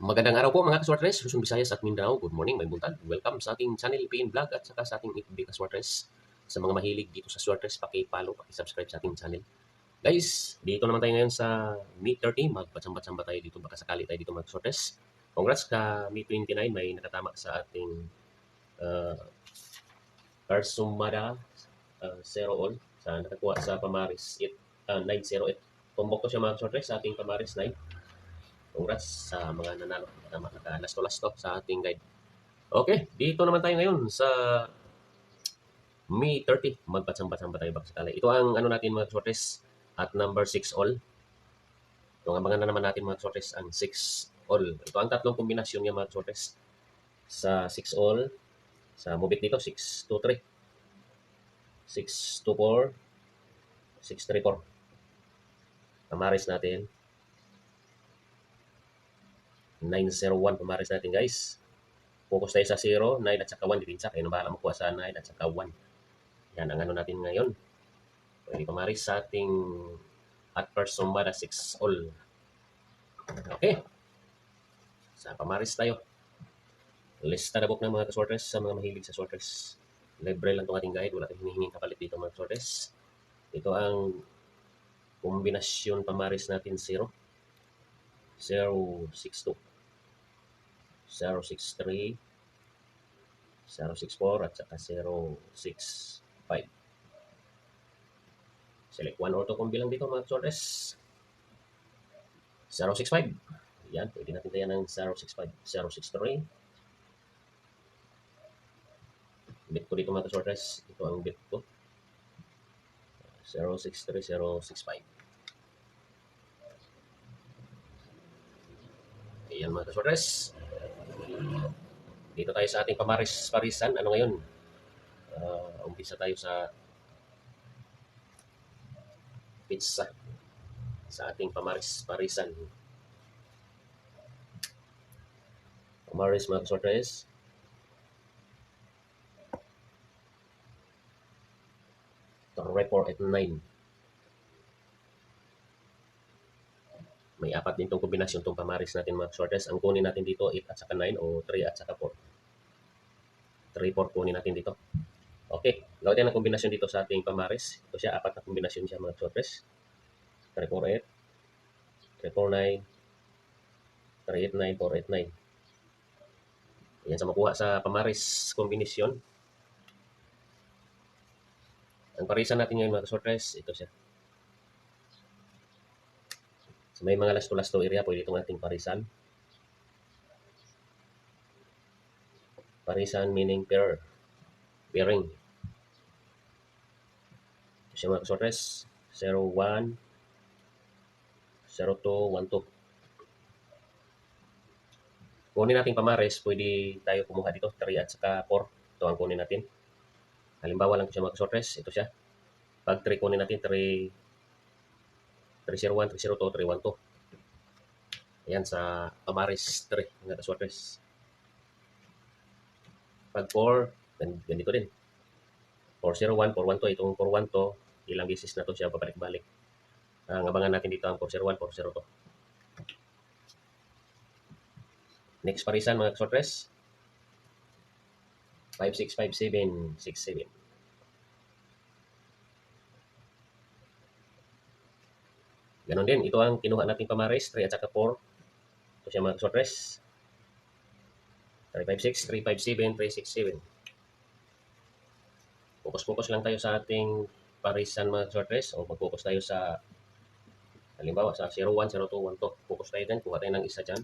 Magandang araw po mga kaswartres, Luzon, Visayas at Mindanao. Good morning, may buntag. Welcome sa ating channel PN Vlog at saka sa ating FB Kaswartres. Sa mga mahilig dito sa Swartres, paki-follow, paki-subscribe sa ating channel. Guys, dito naman tayo ngayon sa May 30. Magpatsamba-tsamba tayo dito, baka sakali tayo dito mga kaswartres. Congrats ka May 29, may nakatama sa ating Karsumada 0 all sa nakakuha sa Pamaris 908. Tumbok ko siya mga kaswartres sa ating Pamaris 9. Congrats sa mga nanalo. Naka-lasto-lasto sa ating guide. Okay, dito naman tayo ngayon sa May 30. Magpatsamba-tsamba tayo baka sakali. Ito ang ano natin mga sortes at number 6 all. Ito ang abangan na naman natin mga sortes ang 6 all. Ito ang tatlong kombinasyon niya mga sortes. Sa 6 all, sa mubit dito, 6-2-3. 6-2-4. 6-3-4. Pamaris natin. 901 pamaris natin guys. Focus tayo sa 0, 9 at saka 1. Ditinsa kayo na bahala makuha sa 9 at saka 1. Yan ang ano natin ngayon. Pwede pamaris sa ating at first sumada 6 all. Okay. Sa pamaris tayo. Lista na book ng mga kaswartres sa mga mahilig sa swartres. Libre lang itong ating guide. Wala tayong hinihinging kapalit dito mga kaswartres. Ito ang kombinasyon pamaris natin 0. 062. 063, 064 at saka 065. Select one or two kung bilang dito mga sortes. 065. Yan, pwede natin tayo ng 065. 063. Bit ko dito mga sortes. Ito ang bit ko. 063, 065. Ayan mga sortes. Dito tayo sa ating parisan. Ano ngayon? Umpisa tayo sa pizza. Sa ating parisan. Pamaris mga sortes. Report at 9. May apat din itong kombinasyon itong pamaris natin mga sortes. Ang kunin natin dito 8 at saka 9 o 3 at saka 4. 3-4 kunin natin dito. Okay, gawin tayo ng kombinasyon dito sa ating pamaris. Ito siya, apat na kombinasyon siya mga sortes. 348, 349, 389, 489. Yan sa makuha sa pamaris kombinasyon. Ang parisan natin ngayon mga sortes, ito siya. So, may mga lasto-lasto area, pwede itong ating parisan. Parisan meaning pairing. Ito siya mga sortes, 01, 02, 12. Kunin natin pamares, pwede tayo kumuha dito, 3 at saka 4. Ito ang kunin natin. Halimbawa lang ito siya mga sortes, ito siya. Pag 3 kunin natin, 301, 302, 312. Ayan sa pamares 3, mga sortes. Pag 4, ganito din. 401, 412, itong 412, ilang beses na ito siya babalik-balik. Ang abangan natin dito ang 401, 402. Next parisan mga sortes. 56, 57, 67. Ganon din, ito ang kinuha natin pamares, 3 at saka 4. Ito siya mga sortes. 356, 357, 367. Focus lang tayo sa ating parisan mga sortes o mag-focus tayo sa halimbawa sa 01, 02, 12. Focus tayo dyan, kuha tayo ng isa dyan.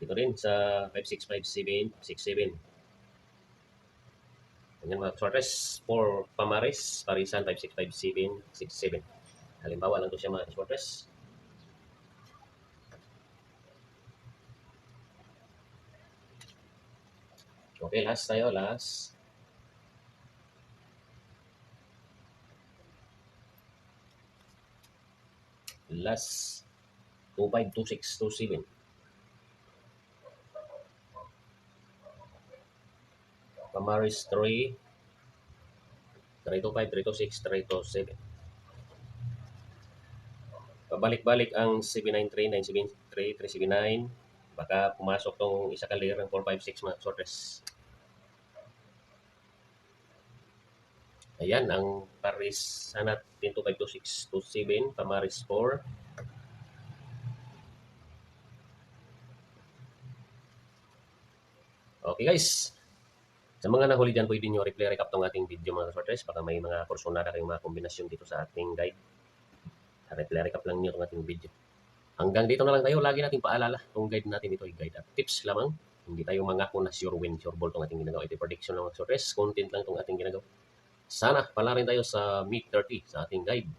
Dito rin sa 56, 57, 67. Ganyan mga sortes, 4 pamares, parisan 56, 57, 67. Halimbawa lang ito siya mga sortes. Okay, last tayo, last. Last 25, 26, 27. Pamaris 3, 325, 326, 327. Pabalik-balik ang 793, 973, 379, Baka pumasok tong isa ka layer ng 4, 5, 6 mga sortres. Ayan, ang Paris Sanat 10 to 5 to 6 to 7, Pamaris 4. Okay guys, sa mga nahuli dyan, pwede nyo replay recap tong ating video mga sortres. Baka may mga porsyonada kayong mga kombinasyon dito sa ating guide. Replay recap lang nyo tong ating video. Hanggang dito na lang tayo. Lagi natin paalala, itong guide natin ito ay guide at tips lamang. Hindi tayo mangako na sure win, sure ball itong ating ginagawa. Ito prediction lang mga sortres. Content lang itong ating ginagawa. Sana pala rin tayo sa Meet 30 sa ating guide.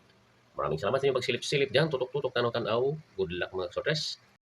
Maraming salamat sa inyong pagsilip-silip dyan. Tutok-tutok, tanaw-tanaw. Good luck mga sortres.